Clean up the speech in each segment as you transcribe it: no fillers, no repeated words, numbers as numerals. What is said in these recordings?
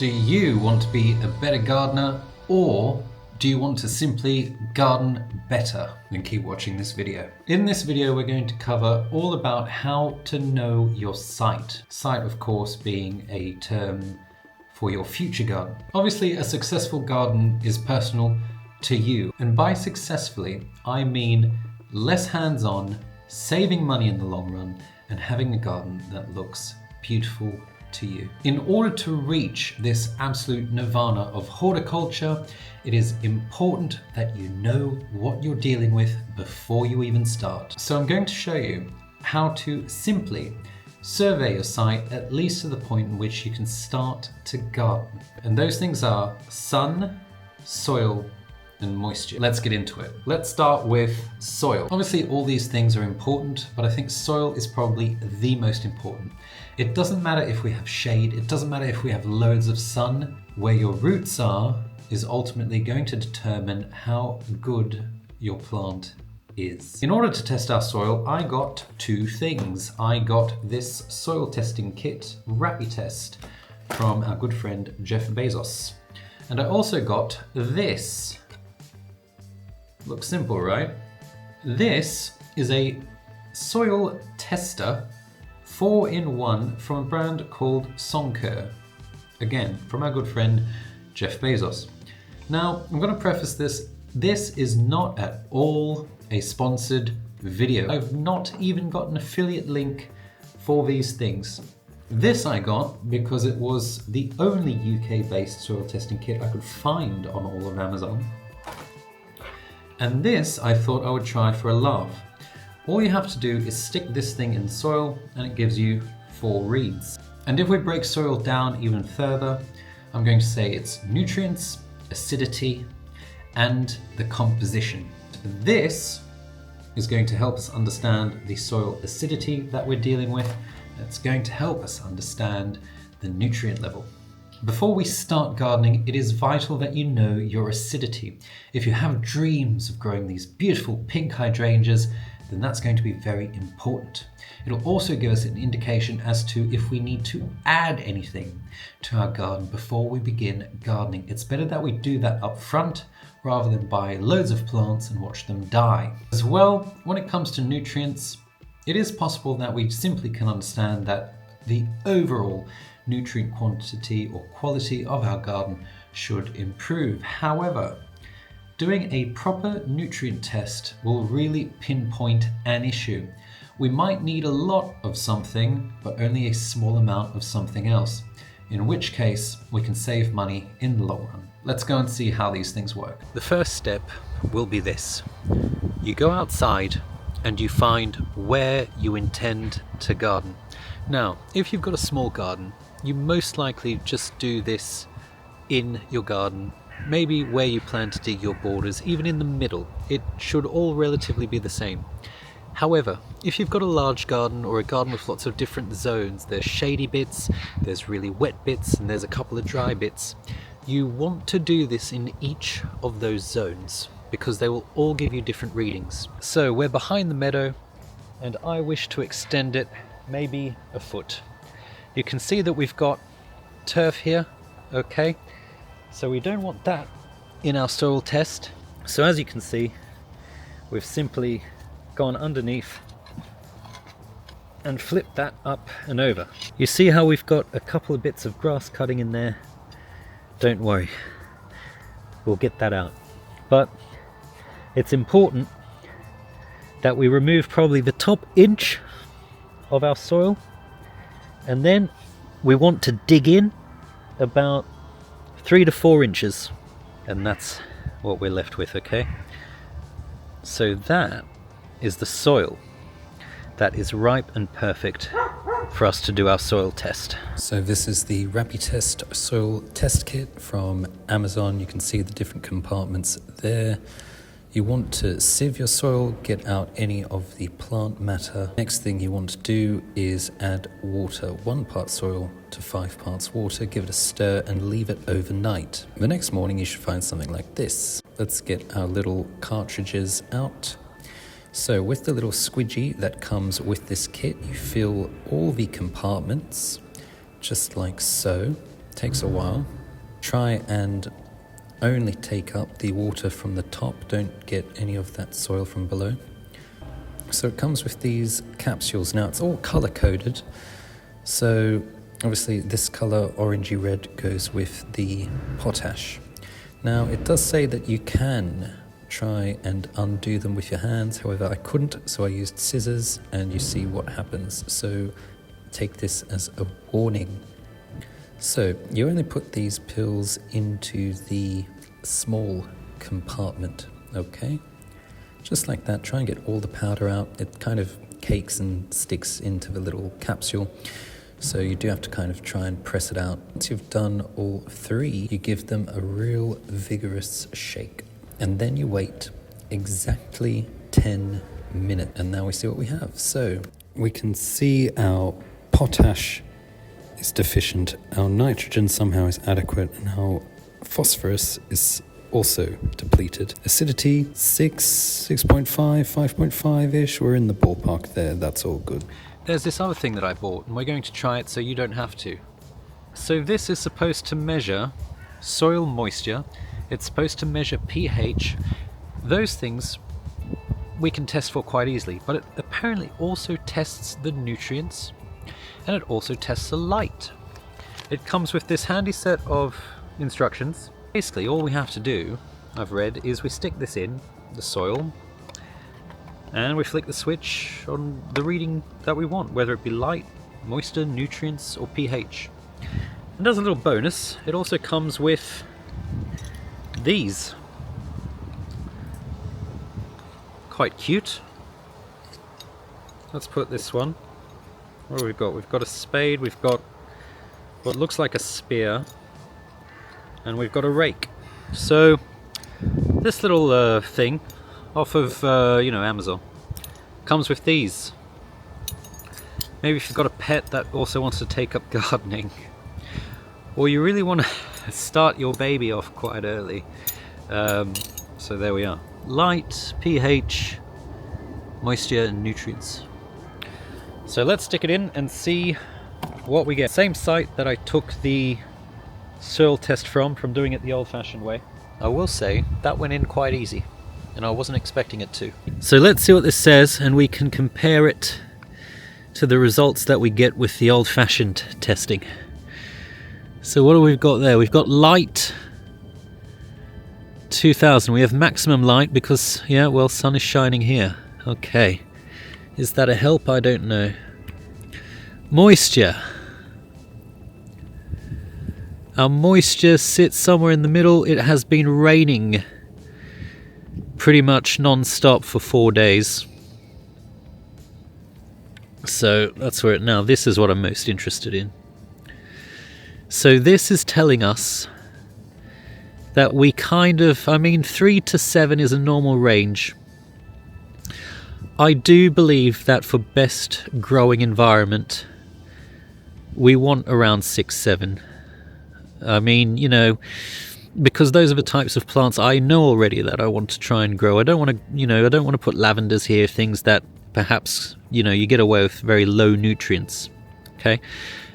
Do you want to be a better gardener, or do you want to simply garden better? Then keep watching this video. In this video, we're going to cover all about how to know your site. Site, of course, being a term for your future garden. Obviously, a successful garden is personal to you. And by successfully, I mean less hands-on, saving money in the long run, and having a garden that looks beautiful to you. In order to reach this absolute nirvana of horticulture, it is important that you know what you're dealing with before you even start. So I'm going to show you how to simply survey your site, at least to the point in which you can start to garden. And those things are sun, soil, and moisture. Let's get into it. Let's start with soil. Obviously, all these things are important, but I think soil is probably the most important. It doesn't matter if we have shade, it doesn't matter if we have loads of sun. Where your roots are is ultimately going to determine how good your plant is. In order to test our soil, I got two things. I got this soil testing kit, Rapid from our good friend Jeff Bezos. And I also got this. Looks simple, right? This is a soil tester 4-in-1 from a brand called Sonker. Again, from our good friend Jeff Bezos. Now, I'm going to preface this. This is not at all a sponsored video. I've not even got an affiliate link for these things. This I got because it was the only UK-based soil testing kit I could find on all of Amazon. And this I thought I would try for a laugh. All you have to do is stick this thing in the soil and it gives you 4 reads. And if we break soil down even further, I'm going to say it's nutrients, acidity, and the composition. This is going to help us understand the soil acidity that we're dealing with. It's going to help us understand the nutrient level. Before we start gardening, it is vital that you know your acidity. If you have dreams of growing these beautiful pink hydrangeas, then that's going to be very important. It'll also give us an indication as to if we need to add anything to our garden before we begin gardening. It's better that we do that up front rather than buy loads of plants and watch them die. As well, when it comes to nutrients, it is possible that we simply can understand that the overall nutrient quantity or quality of our garden should improve. However, doing a proper nutrient test will really pinpoint an issue. We might need a lot of something, but only a small amount of something else, in which case we can save money in the long run. Let's go and see how these things work. The first step will be this. You go outside and you find where you intend to garden. Now, if you've got a small garden, you most likely just do this in your garden, maybe where you plan to dig your borders, even in the middle. It should all relatively be the same. However, if you've got a large garden or a garden with lots of different zones, there's shady bits, there's really wet bits, and there's a couple of dry bits, you want to do this in each of those zones because they will all give you different readings. So we're behind the meadow and I wish to extend it maybe a foot. You can see that we've got turf here, okay? So we don't want that in our soil test. So as you can see, we've simply gone underneath and flipped that up and over. You see how we've got a couple of bits of grass cutting in there? Don't worry, we'll get that out. But it's important that we remove probably the top inch of our soil, and then we want to dig in about 3 to 4 inches, and that's what we're left with, okay? So that is the soil that is ripe and perfect for us to do our soil test. So this is the Rapid soil test kit from Amazon. You can see the different compartments there. You want to sieve your soil, get out any of the plant matter. Next thing you want to do is add water, 1 part soil to 5 parts water, give it a stir and leave it overnight. The next morning you should find something like this. Let's get our little cartridges out. So with the little squidgy that comes with this kit, you fill all the compartments, just like so. takes a while. Try and only take up the water from the top, don't get any of that soil from below. So it comes with these capsules. Now it's all color coded, so obviously this color orangey red goes with the potash. Now it does say that you can try and undo them with your hands, however I couldn't, so I used scissors, and you see what happens. So take this as a warning. So you only put these pills into the small compartment, okay? Just like that, try and get all the powder out. It kind of cakes and sticks into the little capsule, so you do have to kind of try and press it out. Once you've done all three, you give them a real vigorous shake, and then you wait exactly 10 minutes. And now we see what we have. So we can see our potash is deficient, our nitrogen somehow is adequate, and our phosphorus is also depleted. Acidity 6, 6.5, 5.5-ish. We're in the ballpark there. That's all good. There's this other thing that I bought, and we're going to try it so you don't have to. So this is supposed to measure soil moisture. It's supposed to measure pH. Those things we can test for quite easily, but it apparently also tests the nutrients, and it also tests the light. It comes with this handy set of instructions. Basically all we have to do, I've read, is we stick this in the soil and we flick the switch on the reading that we want, whether it be light, moisture, nutrients, or pH. And as a little bonus, it also comes with these. Quite cute. Let's put this one. What have we got? We've got a spade, we've got what looks like a spear, and we've got a rake. So this little thing off of Amazon comes with these. Maybe if you've got a pet that also wants to take up gardening, or you really want to start your baby off quite early. So there we are. Light, pH, moisture, and nutrients. So let's stick it in and see what we get. Same site that I took the soil test from doing it the old-fashioned way. I will say that went in quite easy, and I wasn't expecting it to. So let's see what this says, and we can compare it to the results that we get with the old-fashioned testing. So what do we got there? We've got light 2000. We have maximum light because, yeah, well, sun is shining here. Okay. Is that a help? I don't know. Moisture. Our moisture sits somewhere in the middle. It has been raining pretty much non-stop for 4 days. So that's where now this is what I'm most interested in. So this is telling us that we kind of, 3 to 7 is a normal range. I do believe that for best growing environment, we want around 6, 7. Because those are the types of plants I know already that I want to try and grow. I don't want to put lavenders here, things that perhaps, you get away with very low nutrients. Okay?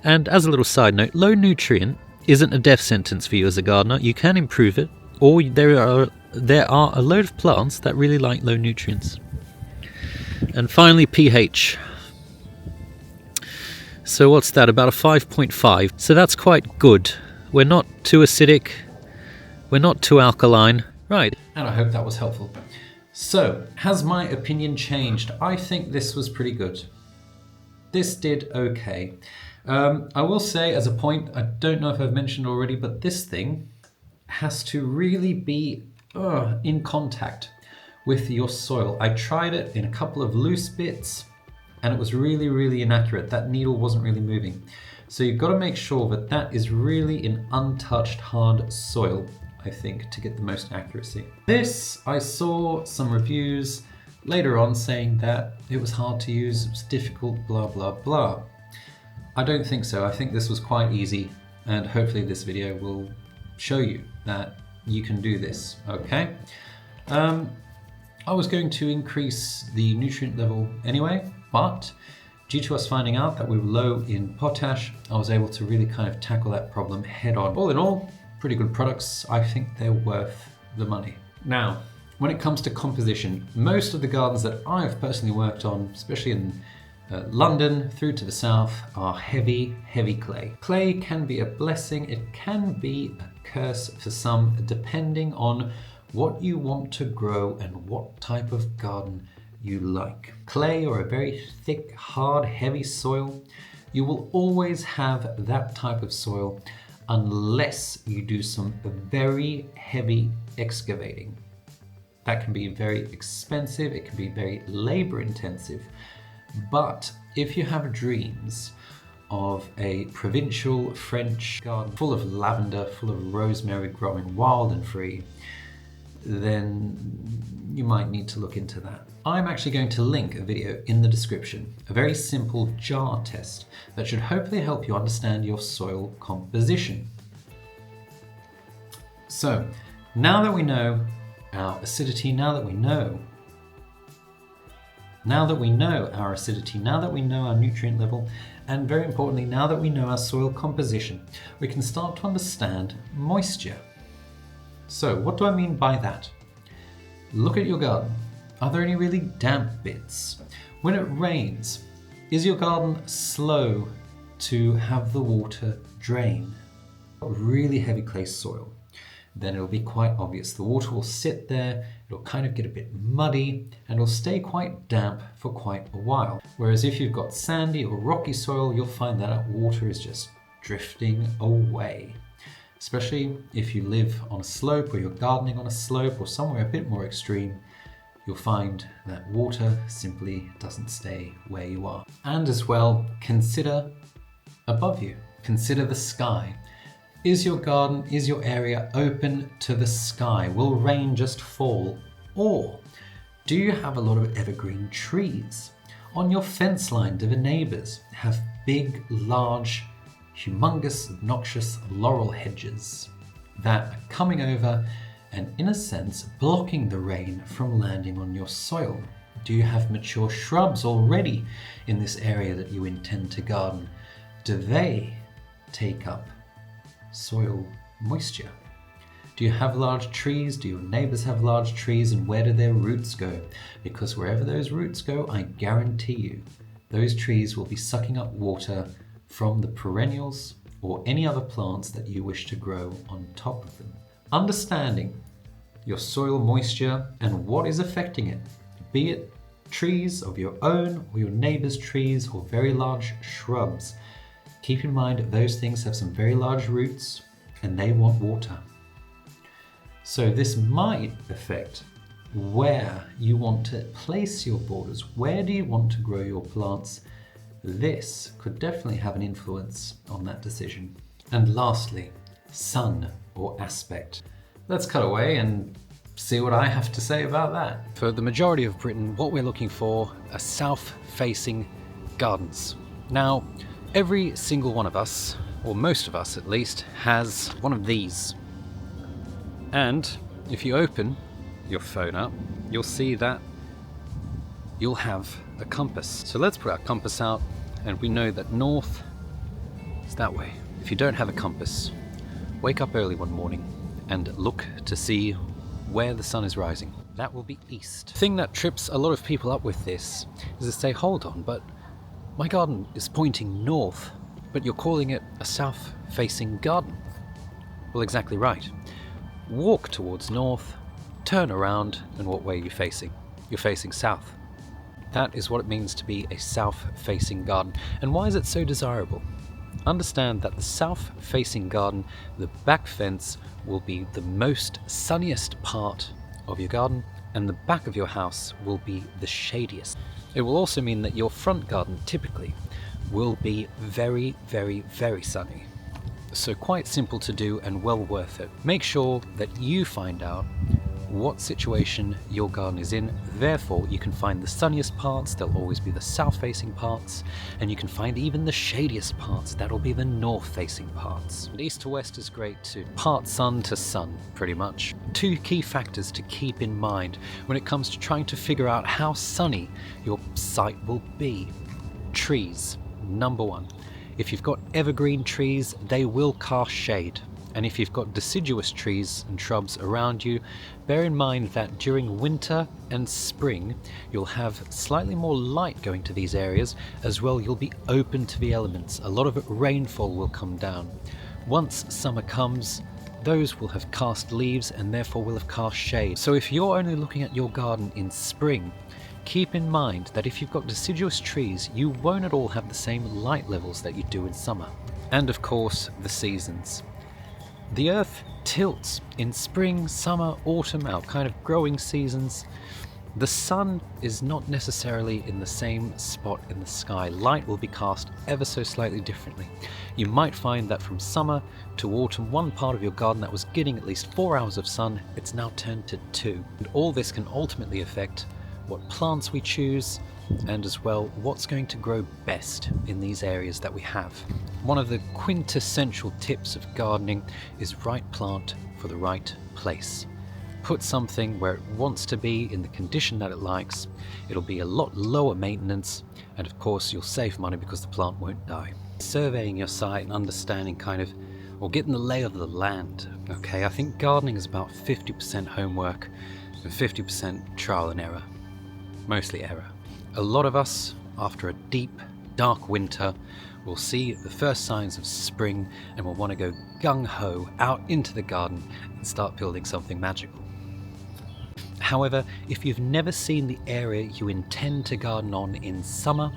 And as a little side note, low nutrient isn't a death sentence for you as a gardener. You can improve it, or there are a load of plants that really like low nutrients. And finally, pH. So what's that? About a 5.5. So that's quite good. We're not too acidic. We're not too alkaline. Right. And I hope that was helpful. So, has my opinion changed? I think this was pretty good. This did okay. I will say as a point, I don't know if I've mentioned already, but this thing has to really be in contact with your soil. I tried it in a couple of loose bits and it was really, really inaccurate. That needle wasn't really moving. So you've got to make sure that that is really in untouched hard soil, I think, to get the most accuracy. This, I saw some reviews later on saying that it was hard to use, it was difficult, blah, blah, blah. I don't think so. I think this was quite easy, and hopefully this video will show you that you can do this, okay? I was going to increase the nutrient level anyway, but Due to us finding out that we were low in potash, I was able to really kind of tackle that problem head on. All in all, pretty good products. I think they're worth the money. Now, when it comes to composition, most of the gardens that I've personally worked on, especially in London through to the south, are heavy clay. Clay can be a blessing, it can be a curse for some, depending on what you want to grow and what type of garden you like. Clay or a very thick, hard, heavy soil, you will always have that type of soil unless you do some very heavy excavating. That can be very expensive, it can be very labor intensive, but if you have dreams of a provincial French garden full of lavender, full of rosemary growing wild and free, then you might need to look into that. I'm actually going to link a video in the description, a very simple jar test that should hopefully help you understand your soil composition. So, now that we know our acidity, now that we know our acidity, now that we know our nutrient level, and very importantly, now that we know our soil composition, we can start to understand moisture. So, what do I mean by that? Look at your garden. Are there any really damp bits? When it rains, is your garden slow to have the water drain? Really heavy clay soil, then it'll be quite obvious. The water will sit there, it'll kind of get a bit muddy, and it'll stay quite damp for quite a while. Whereas if you've got sandy or rocky soil, you'll find that water is just drifting away. Especially if you live on a slope or you're gardening on a slope or somewhere a bit more extreme, you'll find that water simply doesn't stay where you are. And as well, consider above you. Consider the sky. Is your garden, is your area open to the sky? Will rain just fall? Or do you have a lot of evergreen trees? On your fence line, do the neighbors have big, large, humongous, obnoxious laurel hedges that are coming over and, in a sense, blocking the rain from landing on your soil? Do you have mature shrubs already in this area that you intend to garden? Do they take up soil moisture? Do you have large trees? Do your neighbors have large trees? And where do their roots go? Because wherever those roots go, I guarantee you, those trees will be sucking up water from the perennials or any other plants that you wish to grow on top of them. Understanding your soil moisture and what is affecting it, be it trees of your own or your neighbor's trees or very large shrubs. Keep in mind those things have some very large roots and they want water. So this might affect where you want to place your borders. Where do you want to grow your plants? This could definitely have an influence on that decision. And lastly, sun or aspect. Let's cut away and see what I have to say about that. For the majority of Britain, what we're looking for are south-facing gardens. Now, every single one of us, or most of us at least, has one of these. And if you open your phone up, you'll see that you'll have a compass. So let's put our compass out, and we know that north is that way. If you don't have a compass, wake up early one morning and look to see where the sun is rising. That will be east. The thing that trips a lot of people up with this is to say, hold on, but my garden is pointing north, but you're calling it a south-facing garden. Well, exactly right. Walk towards north, turn around, and what way are you facing? You're facing south. That is what it means to be a south-facing garden. And why is it so desirable? Understand that the south-facing garden, the back fence, will be the most sunniest part of your garden, and the back of your house will be the shadiest. It will also mean that your front garden typically will be very, very, very sunny. So quite simple to do and well worth it. Make sure that you find out what situation your garden is in. Therefore, you can find the sunniest parts, they'll always be the south-facing parts, and you can find even the shadiest parts, that'll be the north-facing parts. And east to west is great too. Part sun to sun, pretty much. Two key factors to keep in mind when it comes to trying to figure out how sunny your site will be. trees, number one. If you've got evergreen trees, they will cast shade. And if you've got deciduous trees and shrubs around you, bear in mind that during winter and spring, you'll have slightly more light going to these areas. As well, you'll be open to the elements. A lot of rainfall will come down. Once summer comes, those will have cast leaves and therefore will have cast shade. So if you're only looking at your garden in spring, keep in mind that if you've got deciduous trees, you won't at all have the same light levels that you do in summer. And of course, the seasons. The earth tilts in spring, summer, autumn, our kind of growing seasons. The sun is not necessarily in the same spot in the sky. Light will be cast ever so slightly differently. You might find that from summer to autumn, one part of your garden that was getting at least 4 hours of sun, it's now turned to 2. And all this can ultimately affect what plants we choose, and as well what's going to grow best in these areas that we have. One of the quintessential tips of gardening is right plant for the right place. Put something where it wants to be in the condition that it likes. It'll be a lot lower maintenance, and of course you'll save money because the plant won't die. Surveying your site and understanding or getting the lay of the land. Okay, I think gardening is about 50% homework and 50% trial and error. Mostly error. A lot of us, after a deep, dark winter, will see the first signs of spring and will want to go gung-ho out into the garden and start building something magical. However, if you've never seen the area you intend to garden on in summer,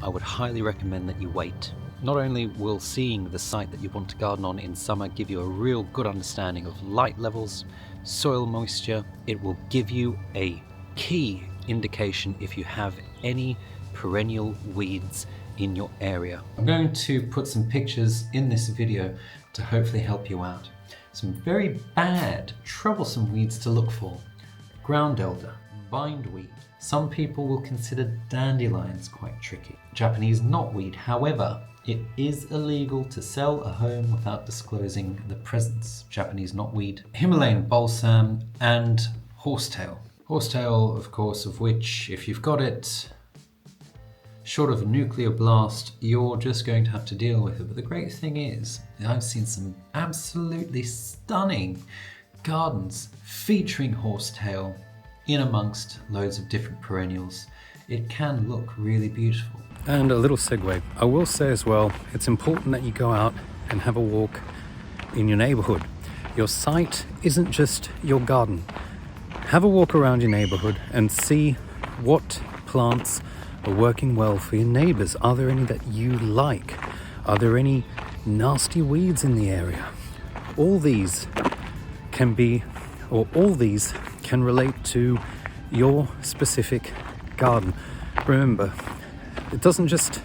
I would highly recommend that you wait. Not only will seeing the site that you want to garden on in summer give you a real good understanding of light levels, soil moisture, it will give you a key indication if you have any perennial weeds in your area. I'm going to put some pictures in this video to hopefully help you out. Some very bad, troublesome weeds to look for. Ground elder, bindweed. Some people will consider dandelions quite tricky. Japanese knotweed, however, it is illegal to sell a home without disclosing the presence. Japanese knotweed, Himalayan balsam, and horsetail. Horsetail, of course, of which, if you've got it, short of a nuclear blast, you're just going to have to deal with it. But the great thing is, I've seen some absolutely stunning gardens featuring horsetail in amongst loads of different perennials. It can look really beautiful. And a little segue. I will say as well, it's important that you go out and have a walk in your neighborhood. Your site isn't just your garden. Have a walk around your neighborhood and see what plants are working well for your neighbors. Are there any that you like? Are there any nasty weeds in the area? All these can relate to your specific garden. Remember, it doesn't just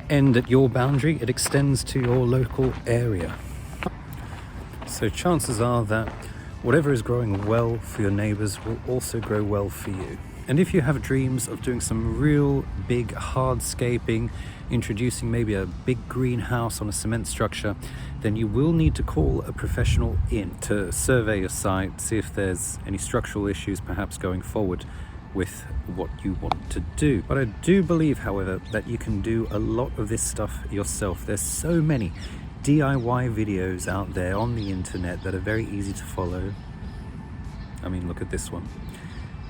end at your boundary, it extends to your local area. So chances are that whatever is growing well for your neighbors will also grow well for you. And if you have dreams of doing some real big hardscaping, introducing maybe a big greenhouse on a cement structure, then you will need to call a professional in to survey your site, see if there's any structural issues perhaps going forward with what you want to do. But I do believe, however, that you can do a lot of this stuff yourself. There's so many DIY videos out there on the internet that are very easy to follow. I mean, look at this one,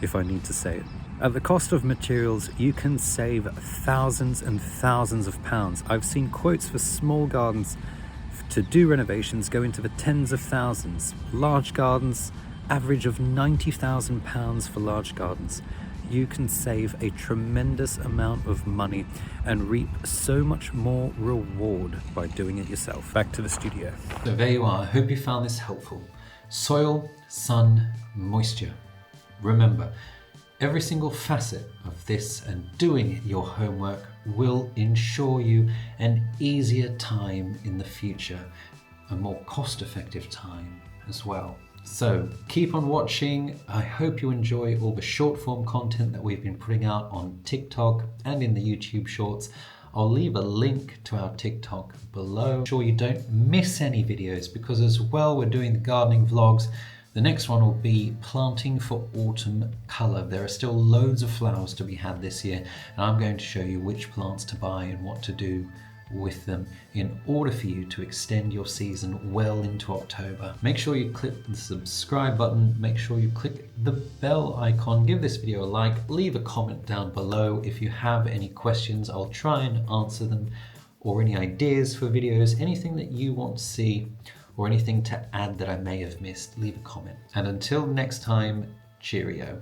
if I need to say it. At the cost of materials, you can save thousands and thousands of pounds. I've seen quotes for small gardens to do renovations go into the tens of thousands. Large gardens, average of £90,000 for large gardens. You can save a tremendous amount of money and reap so much more reward by doing it yourself. Back to the studio. So there you are. I hope you found this helpful. Soil, sun, moisture. Remember, every single facet of this and doing your homework will ensure you an easier time in the future, a more cost-effective time as well. So keep on watching. I hope you enjoy all the short form content that we've been putting out on TikTok and in the YouTube shorts. I'll leave a link to our TikTok below. Make sure you don't miss any videos, because as well we're doing the gardening vlogs, The next one will be planting for autumn colour. There are still loads of flowers to be had this year, and I'm going to show you which plants to buy and what to do with them in order for you to extend your season well into October. Make sure you click the subscribe button, make sure you click the bell icon, give this video a like, leave a comment down below. If you have any questions, I'll try and answer them, or any ideas for videos, anything that you want to see, or anything to add that I may have missed, leave a comment. And until next time, cheerio.